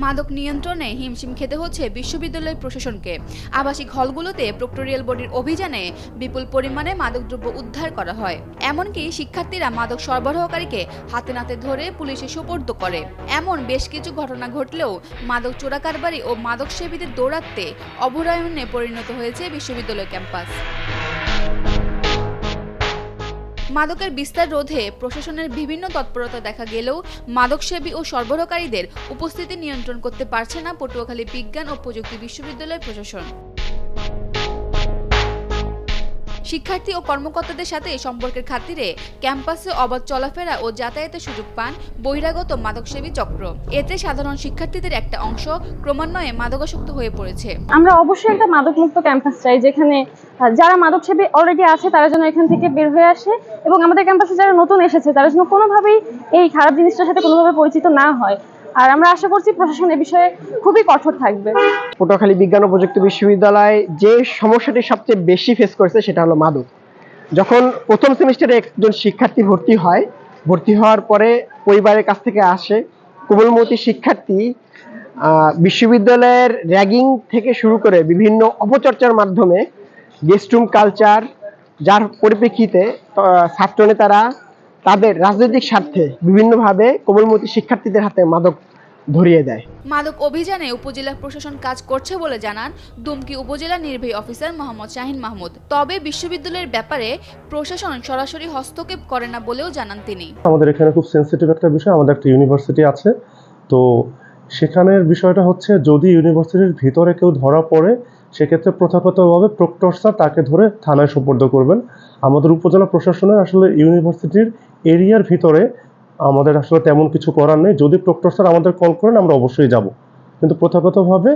মাদক নিয়ন্ত্রণে হিমশিম খেতে হচ্ছে বিশ্ববিদ্যালয় প্রশাসনকে। আবাসিক হলগুলোতে প্রক্টোরিয়াল বডির অভিযানে বিপুল পরিমাণে মাদকদ্রব্য উদ্ধার করা হয়। এমনকি শিক্ষার্থীরা মাদক সরবরাহকারীকে হাতে নাতে ধরে পুলিশে সোপর্দ করে। এমন বেশ কিছু ঘটনা ঘটলেও মাদক চোরাকারবারি ও মাদক সেবীদের দৌরাত্ম্যে অভয়ারণ্যে পরিণত হয়েছে বিশ্ববিদ্যালয় ক্যাম্পাস। মাদকের বিস্তার রোধে প্রশাসনের বিভিন্ন তৎপরতা দেখা গেলেও মাদকসেবী ও সরবরাহকারীদের উপস্থিতি নিয়ন্ত্রণ করতে পারছে না পটুয়াখালী বিজ্ঞান ও প্রযুক্তি বিশ্ববিদ্যালয় প্রশাসন। শিক্ষার্থী ও কর্মকর্তাদের সাথে সম্পর্কের খাতিরে ক্যাম্পাসে অবাধ চলাফেরা ও যাতায়াতের সুযোগ পান বহিরাগত মাদকসেবী চক্র। এতে সাধারণ শিক্ষার্থীদের একটা অংশ ক্রমান্বয়ে মাদকাসক্ত হয়ে পড়েছে। আমরা অবশ্যই একটা মাদকমুক্ত ক্যাম্পাস চাই, যেখানে যারা মাদকসেবী অলরেডি আছে তারা যেন এখান থেকে বের হয়ে আসে এবং আমাদের ক্যাম্পাসে যারা নতুন এসেছে তারা যেন কোনোভাবেই এই খারাপ জিনিসটার সাথে কোনোভাবে পরিচিত না হয়। আর আমরা আশা করছি প্রশাসন এ বিষয়ে খুবই কঠোর থাকবে। পটুয়াখালী বিজ্ঞান ও প্রযুক্তি বিশ্ববিদ্যালয় যে সমস্যাটি সবচেয়ে বেশি ফেস করেছে সেটা হলো মাদক। যখন প্রথম সেমিস্টারে একজন শিক্ষার্থী ভর্তি হওয়ার পরে পরিবারের কাছ থেকে আসে কোমলমতি শিক্ষার্থী বিশ্ববিদ্যালয়ের র্যাগিং থেকে শুরু করে বিভিন্ন অপচর্চার মাধ্যমে গেস্টরুম কালচার, যার পরিপ্রেক্ষিতে ছাত্রনেতারা তাদের রাজনৈতিক স্বার্থে বিভিন্নভাবে কোমলমতি শিক্ষার্থীদের হাতে মাদক ধরিয়ে দেয়। মাদক অভিযানে উপজেলা প্রশাসন কাজ করছে বলে জানান দুমকি উপজেলা নির্বাহী অফিসার মোহাম্মদ শাহিন মাহমুদ। তবে বিশ্ববিদ্যালয়ের ব্যাপারে প্রশাসন সরাসরি হস্তক্ষেপ করে না বলেও জানান তিনি। আমাদের এখানে খুব সেন্সিটিভ একটা বিষয়, আমাদের একটা ইউনিভার্সিটি আছে, তো সেখানের বিষয়টা হচ্ছে যদি ইউনিভার্সিটির ভিতরে কেউ ধরা পড়ে সেক্ষেত্রে প্রথাগতভাবে প্রক্টর স্যার তাকে ধরে থানায় সোপর্দ করবেন। আমাদের উপজেলা প্রশাসনের আসলে ইউনিভার্সিটির এরিয়ার ভিতরে আমাদের আসলে তেমন কিছু করার নেই। যদি প্রক্টর স্যার আমাদের কল করেন আমরা অবশ্যই যাব, কিন্তু প্রথাগতভাবে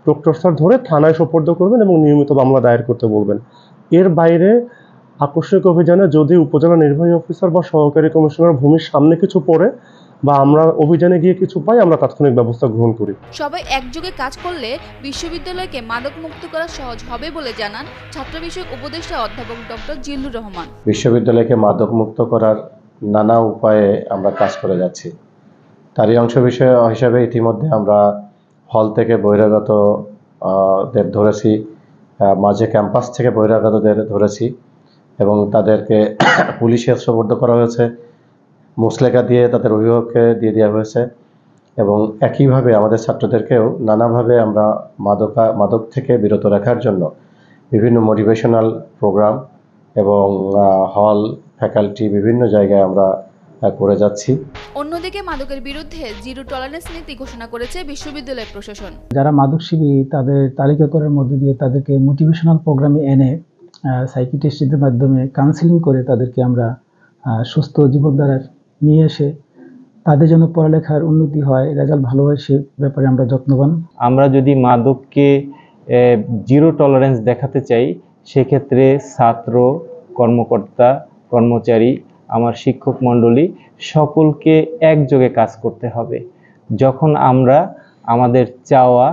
প্রক্টর স্যার ধরে থানায় সোপর্দ করবেন এবং নিয়মিত মামলা দায়ের করতে বলবেন। এর বাইরে আকস্মিক অভিযানে যদি উপজেলা নির্বাহী অফিসার বা সহকারী কমিশনার ভূমির সামনে কিছু পড়ে বা আমরা অভিযানে গিয়ে কিছু পাই, আমরা তাৎক্ষণিক ব্যবস্থা গ্রহণ করি। সবাই একযোগে কাজ করলে বিশ্ববিদ্যালয়কে মাদক মুক্ত করা সহজ হবে বলে জানান ছাত্র বিষয়ক উপদেষ্টা অধ্যাপক ডক্টর জিল্লুর রহমান। বিশ্ববিদ্যালয়কে মাদক মুক্ত করার নানা উপায়ে আমরা কাজ করে যাচ্ছি। তারই অংশ বিষয় হিসাবে ইতিমধ্যে আমরা হল থেকে বহিরাগতদের ধরেছি, মাঝে ক্যাম্পাস থেকে বহিরাগতদের ধরেছি এবং তাদেরকে পুলিশে সোপর্দ করা হয়েছে, মুচলেখা দিয়ে তাদের অভিভাবককে দিয়ে দেওয়া হয়েছে এবং একইভাবে আমাদের ছাত্রদেরকেও নানাভাবে আমরা মাদক থেকে বিরত রাখার জন্য বিভিন্ন মোটিভেশনাল প্রোগ্রাম এবং হল ফ্যাকাল্টি বিভিন্ন জায়গায় আমরা করে যাচ্ছি। অন্যদিকে মাদকের বিরুদ্ধে জিরো টলারেন্স নীতি ঘোষণা করেছে বিশ্ববিদ্যালয় প্রশাসন। যারা মাদকসেবী তাদের তালিকা করার মধ্যে দিয়ে তাদেরকে মোটিভেশনাল প্রোগ্রামে এনে সাইকিয়াট্রিস্টদের মাধ্যমে কাউন্সেলিং করে তাদেরকে আমরা সুস্থ জীবনধারা নিয়ে এসে তাদের জন্য পড়ালেখার উন্নতি হয়, রেজাল্ট ভালো হয়, সে ব্যাপারে আমরা যত্নবান। আমরা যদি মাদককে জিরো টলারেন্স দেখাতে চাই সেক্ষেত্রে ছাত্র, কর্মকর্তা, কর্মচারী, আমার শিক্ষক মণ্ডলী সকলকে একযোগে কাজ করতে হবে। যখন আমরা আমাদের চাওয়া,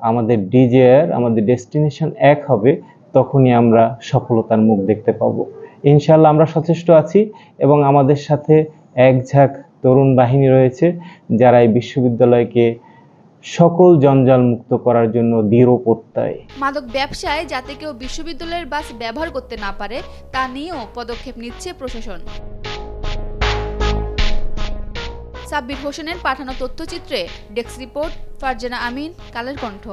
আমাদের ডিজায়ার, আমাদের ডেস্টিনেশন এক হবে তখনই আমরা সফলতার মুখ দেখতে পাবো। ইনশাআল্লাহ আমরা সচেষ্ট আছি এবং আমাদের সাথে এক ঝাঁক তরুণ বাহিনী রয়েছে যারা এই বিশ্ববিদ্যালয়কে সকল জঞ্জাল মুক্ত করার জন্য দৃঢ় প্রত্যয়। মাদক ব্যবসায় যাতে কেউ বিশ্ববিদ্যালয়ের বাস ব্যবহার করতে না পারে তা নিয়েও পদক্ষেপ নিচ্ছে প্রশাসন। সাব্বির হোসেনের পাঠানো তথ্যচিত্রে ডেস্ক রিপোর্ট, ফারজানা আমিন, কালের কণ্ঠ।